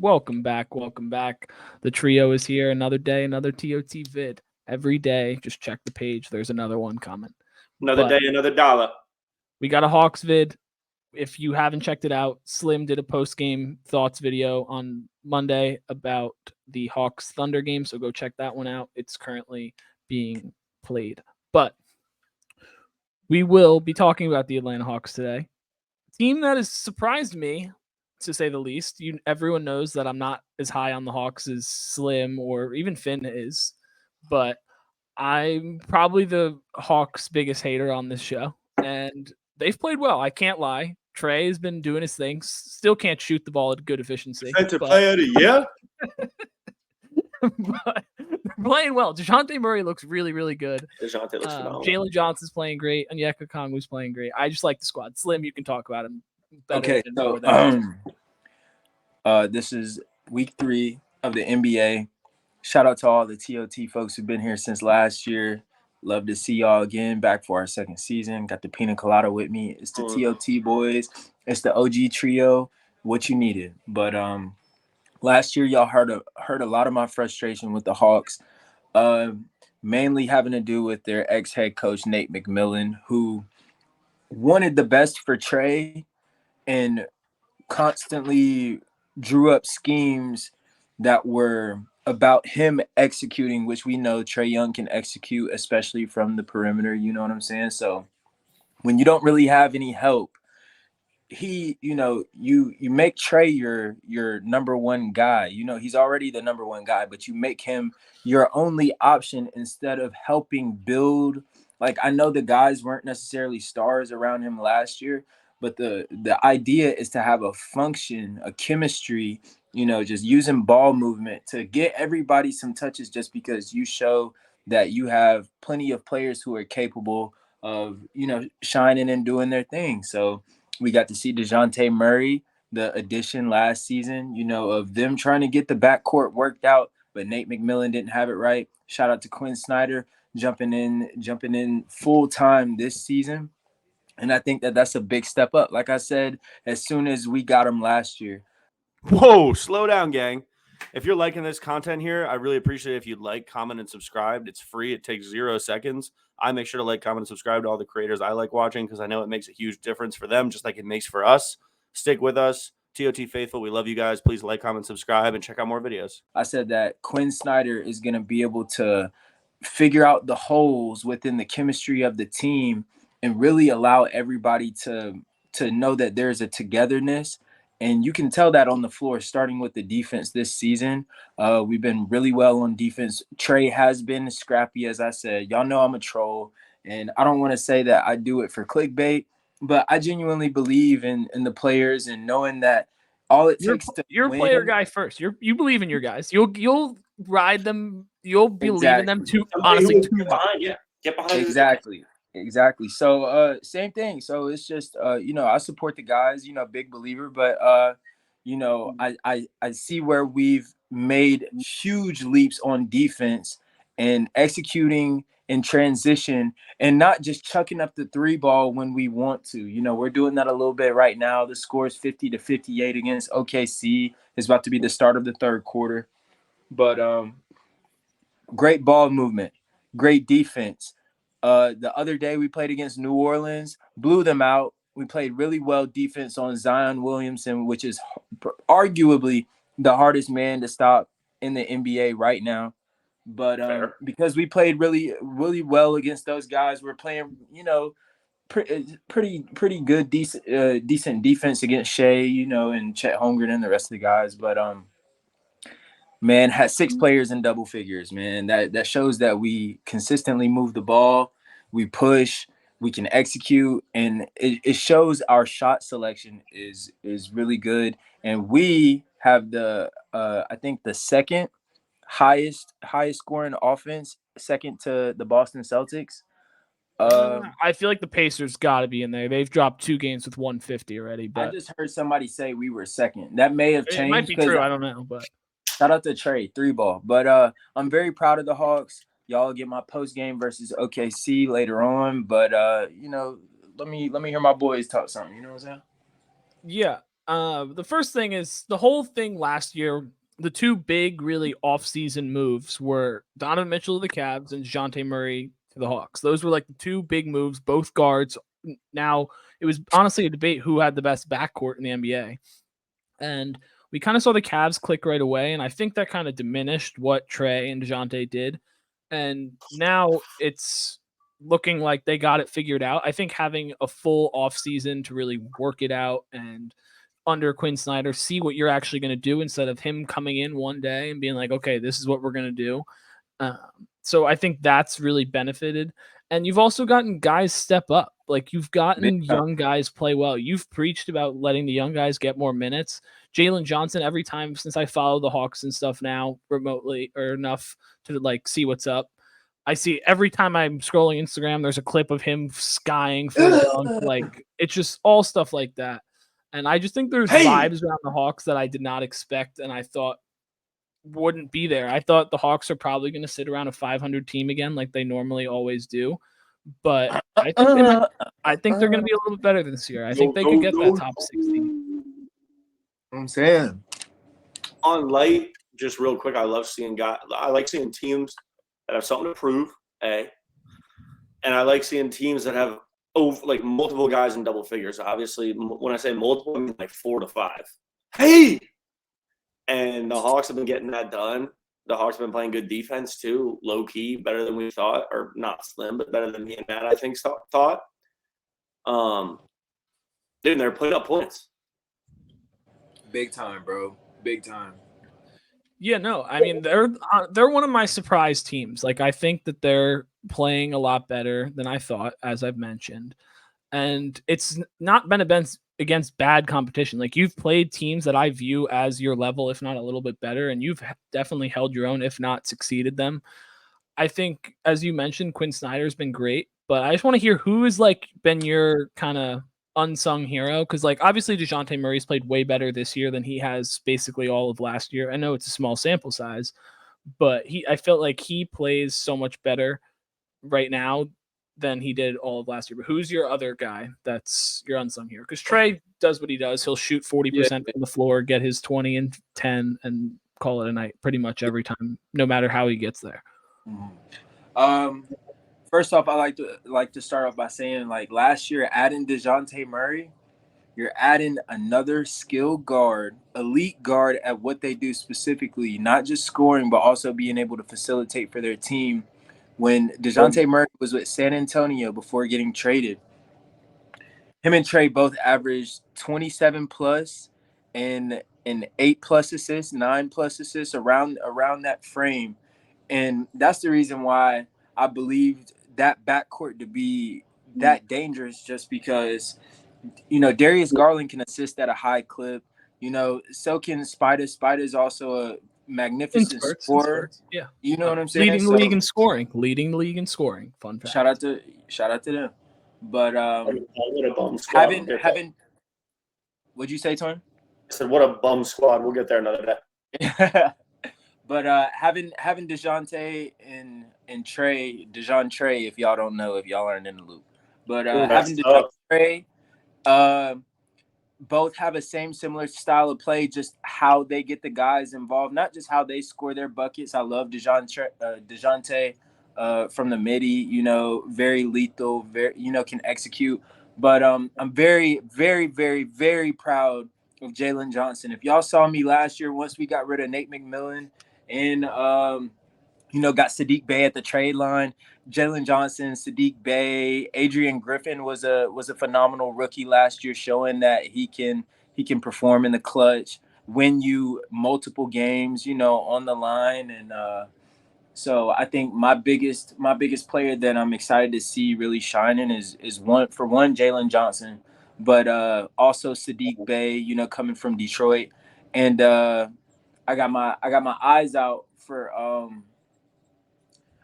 Welcome back. Welcome back. The trio is here. Another day, another TOT vid. Every day, just check the page. There's another one coming. Another But day, another dollar. we got a Hawks vid. If you haven't checked it out, Slim did a post game thoughts video on Monday about the Hawks Thunder game. So go check that one out. It's currently being played. But we will be talking about the Atlanta Hawks today. Team that has surprised me, to say the least. Everyone knows that I'm not as high on the Hawks as Slim or even Finn is, but I'm probably the Hawks' biggest hater on this show, and they've played well. I can't lie. Trey has been doing his thing. Still can't shoot the ball at good efficiency. Defensive player of the year. But they're playing well. DeJounte Murray looks really, really good. DeJounte looks phenomenal. Jalen Johnson's playing great. Onyeka Okongwu's playing great. I just like the squad. Slim, you can talk about him. Okay, so this is week 3 of the NBA. Shout out to all the TOT folks who've been here since last year. Love to see y'all again back for our second season. Got the Pina Colada with me. It's the TOT boys. It's the OG trio. What you needed. But last year y'all heard a lot of my frustration with the Hawks. Mainly having to do with their ex-head coach Nate McMillan, who wanted the best for Trey and constantly drew up schemes that were about him executing, which we know Trey Young can execute, especially from the perimeter. You know what I'm saying? So when you don't really have any help, you make Trey your number one guy. You know, he's already the number one guy, but you make him your only option instead of helping build. Like, I know the guys weren't necessarily stars around him last year, but the idea is to have a function, a chemistry, just using ball movement to get everybody some touches, just because you show that you have plenty of players who are capable of, shining and doing their thing. So we got to see DeJounte Murray, the addition last season, of them trying to get the backcourt worked out, but Nate McMillan didn't have it right. Shout out to Quinn Snyder jumping in full time this season. And I think that that's a big step up. Like I said, as soon as we got him last year. Whoa, slow down, gang. If you're liking this content here, I really appreciate it if you'd like, comment, and subscribe. It's free. It takes 0 seconds. I make sure to like, comment, and subscribe to all the creators I like watching because I know it makes a huge difference for them, just like it makes for us. Stick with us. TOT Faithful, we love you guys. Please like, comment, subscribe, and check out more videos. I said that Quinn Snyder is going to be able to figure out the holes within the chemistry of the team and really allow everybody to know that there's a togetherness. And you can tell that on the floor, starting with the defense this season. We've been really well on defense. Trey has been scrappy, as I said. Y'all know I'm a troll, and I don't want to say that I do it for clickbait, but I genuinely believe in the players and knowing that all it takes to you're a player guy first. You believe in your guys. You'll ride them. You'll believe in them too. Honestly, too much. Yeah, get behind. Exactly. So same thing. So it's just I support the guys, big believer, but I see where we've made huge leaps on defense and executing in transition and not just chucking up the 3 ball when we want to. We're doing that a little bit right now. The score is 50-58 against OKC. It's about to be the start of the 3rd quarter. But great ball movement, great defense. The other day we played against New Orleans, blew them out. We played really well defense on Zion Williamson, which is arguably the hardest man to stop in the NBA right now. But because we played really, really well against those guys, we're playing, pretty good, decent defense against Shea, and Chet Holmgren and the rest of the guys. But man, had 6 players in double figures, man. That shows that we consistently move the ball, we push, we can execute, and it shows our shot selection is really good. And we have the I think the second highest scoring offense, second to the Boston Celtics. I feel like the Pacers got to be in there. They've dropped 2 games with 150 already. But I just heard somebody say we were second. That may have changed. It might be true. I don't know, but. Shout out to Trey, 3 ball. But I'm very proud of the Hawks. Y'all get my post game versus OKC later on. But let me hear my boys talk something. You know what I'm saying? Yeah. The first thing is the whole thing last year. The two big, really off-season moves were Donovan Mitchell to the Cavs and DeJounte Murray to the Hawks. Those were like the two big moves, both guards. Now, it was honestly a debate who had the best backcourt in the NBA. And we kind of saw the Cavs click right away, and I think that kind of diminished what Trey and DeJounte did. And now it's looking like they got it figured out. I think having a full offseason to really work it out and under Quinn Snyder, see what you're actually going to do instead of him coming in one day and being like, okay, this is what we're going to do. So I think that's really benefited. And you've also gotten guys step up. Like you've gotten young guys play well. You've preached about letting the young guys get more minutes. Jalen Johnson, every time since I follow the Hawks and stuff now remotely or enough to like see what's up, I see every time I'm scrolling Instagram, there's a clip of him skying for a dunk. Like it's just all stuff like that. And I just think there's vibes around the Hawks that I did not expect and I thought wouldn't be there. I thought the Hawks are probably going to sit around a 500 team again like they normally always do. But I think they're going to be a little bit better this year. I think they could get that top 16. I'm saying. On light, just real quick, I like seeing teams that have something to prove, and I like seeing teams that have like multiple guys in double figures. Obviously, when I say multiple, I mean like 4 to 5. And the Hawks have been getting that done. The Hawks have been playing good defense too, low key, better than we thought, or not slim, but better than me and Matt I think thought. They're putting up points. Big time, bro. Big time. Yeah, no, I mean they're one of my surprise teams. Like I think that they're playing a lot better than I thought, as I've mentioned, and it's not been against bad competition. Like you've played teams that I view as your level, if not a little bit better, and you've definitely held your own, if not succeeded them. I think, as you mentioned, Quinn Snyder's been great, but I just want to hear who has like been your kind of unsung hero, because like obviously DeJounte Murray's played way better this year than he has basically all of last year. I know it's a small sample size, but I felt like he plays so much better right now than he did all of last year. But who's your other guy that's your unsung hero? Because Trey does what he does. He'll shoot 40% from the floor, get his 20 and 10, and call it a night pretty much every time, no matter how he gets there. First off, I like to start off by saying, like, last year, adding DeJounte Murray, you're adding another skill guard, elite guard at what they do specifically, not just scoring, but also being able to facilitate for their team. When DeJounte Murray was with San Antonio before getting traded, him and Trey both averaged 27 plus and 8 plus assists, 9 plus assists around that frame. And that's the reason why I believed that backcourt to be that dangerous, just because, Darius Garland can assist at a high clip. So can Spider. Spider's also a magnificent scorer. Yeah. You know what I'm saying? Leading the league in scoring. Fun fact. Shout out to them. But what a bum squad. having what'd you say, Tony? I said, what a bum squad. We'll get there another day. But having DeJounte and Trey, Trey, if y'all don't know, if y'all aren't in the loop. But having DeJounte Trey, both have a similar style of play, just how they get the guys involved, not just how they score their buckets. I love DeJounte from the midi, very lethal, very, can execute. But I'm very, very, very, very proud of Jalen Johnson. If y'all saw me last year, once we got rid of Nate McMillan and got Sadiq Bey at the trade line, Jalen Johnson, Sadiq Bey, Adrian Griffin was a phenomenal rookie last year, showing that he can perform in the clutch, win you multiple games, on the line. And so I think my biggest player that I'm excited to see really shining is Jalen Johnson, but also Sadiq Bey, coming from Detroit. And I got my eyes out for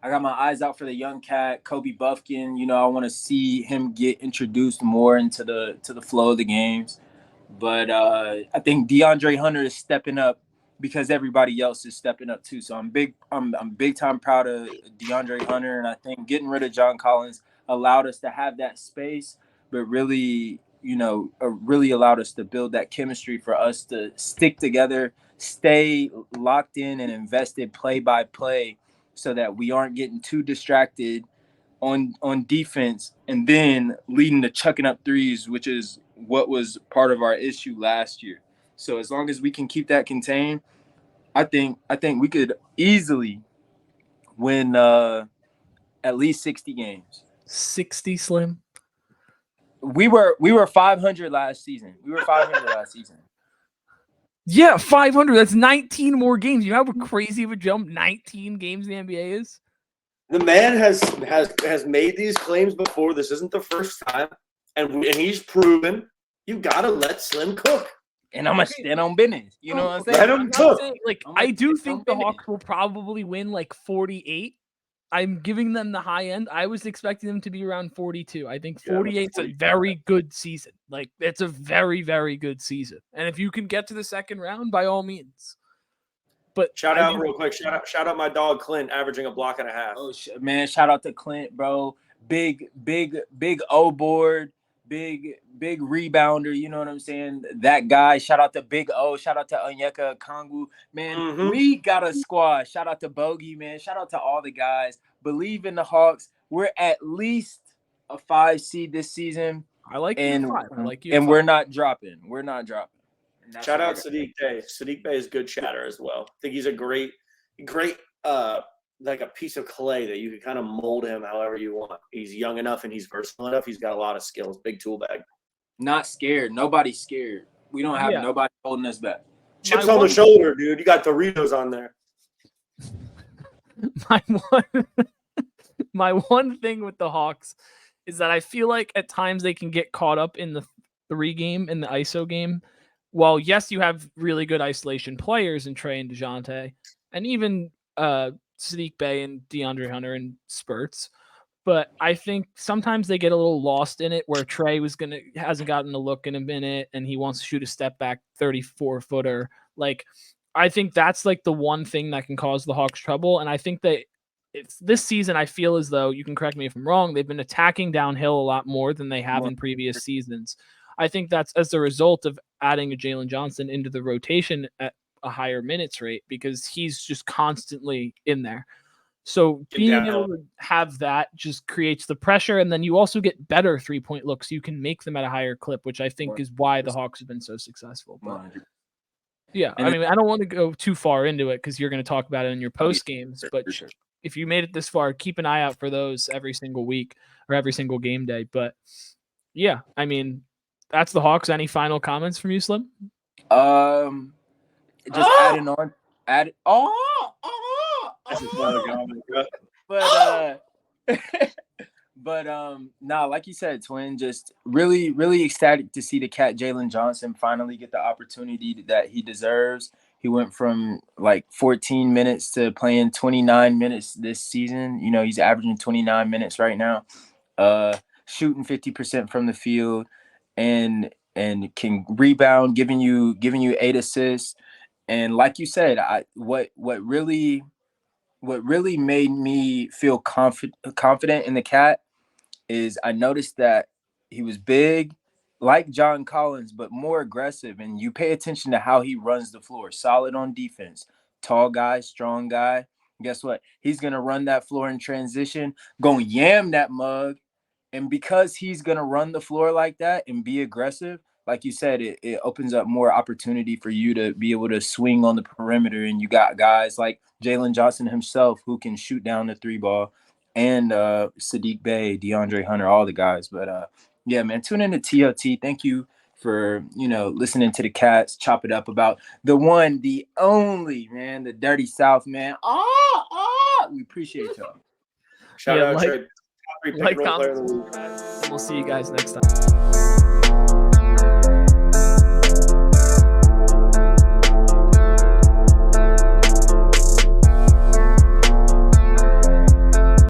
the young cat, Kobe Buffkin. I want to see him get introduced more into the flow of the games. But I think DeAndre Hunter is stepping up because everybody else is stepping up too. So I'm big time proud of DeAndre Hunter, and I think getting rid of John Collins allowed us to have that space, but really really allowed us to build that chemistry for us to stick together, stay locked in and invested play by play, so that we aren't getting too distracted on defense and then leading to chucking up threes, which is what was part of our issue last year. So as long as we can keep that contained, I think we could easily win at least 60 games. 60, Slim? We were 500 last season. Yeah, 500. That's 19 more games. You know how crazy of a jump 19 games in the NBA is? The man has made these claims before. This isn't the first time, and he's proven you gotta let Slim cook. And I'm gonna stand on business. You know what I'm saying? Let him cook. I do think the Hawks will probably win like 48. I'm giving them the high end. I was expecting them to be around 42. I think 48 is a very good season. Like, it's a very, very good season. And if you can get to the second round, by all means. But shout out real quick. Shout out my dog Clint, averaging a block and a half. Oh man, shout out to Clint, bro. Big O board, big rebounder. You know what I'm saying? That guy. Shout out to Big O. Shout out to Onyeka Okongwu. Man, we got a squad. Shout out to Bogey, man. Shout out to all the guys. Believe in the Hawks. We're at least a 5 seed this season. I like and you. I like you. And we're not dropping. Shout out Sadiq Bey. Sadiq Bey is good chatter as well. I think he's a great like a piece of clay that you can kind of mold him however you want. He's young enough and he's versatile enough. He's got a lot of skills. Big tool bag. Not scared. Nobody's scared. We don't have nobody holding us back. Chips on the shoulder, dude. You got Doritos on there. My one thing with the Hawks is that I feel like at times they can get caught up in the 3 game, in the ISO game. While, yes, you have really good isolation players in Trey and DeJounte, and even Sadiq Bey and DeAndre Hunter in spurts, but I think sometimes they get a little lost in it where Trey hasn't gotten a look in a minute and he wants to shoot a step back 34-footer. Like, I think that's like the one thing that can cause the Hawks trouble. And I think that it's this season, I feel as though, you can correct me if I'm wrong, they've been attacking downhill a lot more than they have in previous seasons. I think that's as a result of adding a Jalen Johnson into the rotation at a higher minutes rate, because he's just constantly in there. So being able to have that just creates the pressure, and then you also get better 3-point looks. You can make them at a higher clip, which I think is why the Hawks have been so successful. But yeah, I mean, I don't want to go too far into it because you're going to talk about it in your post games, but if you made it this far, keep an eye out for those every single week or every single game day. But yeah, I mean, that's the Hawks. Any final comments from you, Slim? Just adding on. But like you said, Twin, just really ecstatic to see the cat Jalen Johnson finally get the opportunity that he deserves. He went from like 14 minutes to playing 29 minutes this season. You know, he's averaging 29 minutes right now, shooting 50% from the field, and can rebound, giving you 8 assists. And like you said, what really made me feel confident in the cat is I noticed that he was big, like John Collins, but more aggressive. And you pay attention to how he runs the floor. Solid on defense. Tall guy, strong guy. Guess what? He's going to run that floor in transition, going yam that mug. And because he's going to run the floor like that and be aggressive, like you said, it opens up more opportunity for you to be able to swing on the perimeter. And you got guys like Jalen Johnson himself who can shoot down the 3 ball, and Sadiq Bey, DeAndre Hunter, all the guys. But yeah, man, tune in to TOT. Thank you for, listening to the cats chop it up about the one, the only, man, the Dirty South, man. We appreciate y'all. Shout out like, Trey. Top 3 pick and roll player of the week. We'll see you guys next time.